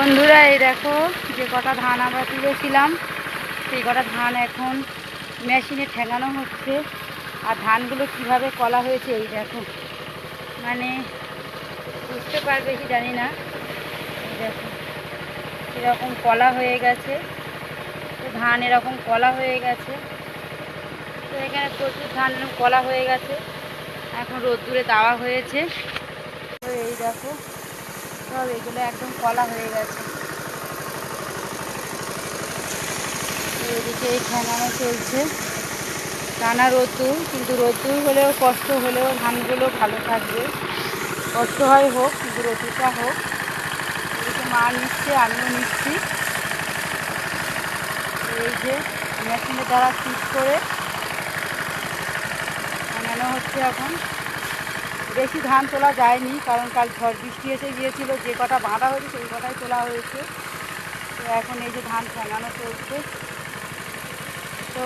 বন্ধুরা, এই দেখো যে কটা ধান আমরা তুলেছিলাম সেই কটা ধান এখন মেশিনে ঠেঙানো হচ্ছে। আর ধানগুলো কিভাবে কলা হয়েছে এই দেখো, মানে বুঝতে পারবে কি জানি না। এই দেখো এরকম কলা হয়ে গেছে, তো ধান এরকম কলা হয়ে গেছে। তো এখানে প্রচুর ধান এরকম কলা হয়ে গেছে, এখন রোদ্দুরে দেওয়া হয়েছে। তো এই দেখো সব এগুলো একদম কলা হয়ে গেছে। এদিকে এই ঠেঙানো চলছে, টানা রোদ্দুর, কিন্তু রোদ্দুর হলেও কষ্ট হলেও ধানগুলো ভালো থাকবে। কষ্ট হয় হোক, কিন্তু রোদ্দুরটা হোক। এদিকে মা নিচ্ছে, আমিও নিচ্ছি। এই যে মেশিনের দ্বারা ফিট করে টাঙানো হচ্ছে। এখন বেশি ধান তোলা যায়নি, কারণ কাল ঝড় বৃষ্টি এসে গিয়েছিল, যে কটা বাঁধা হয়েছে সেই কটাই তোলা হয়েছে। তো এখন এই যে ধান টাঙানো চলছে। তো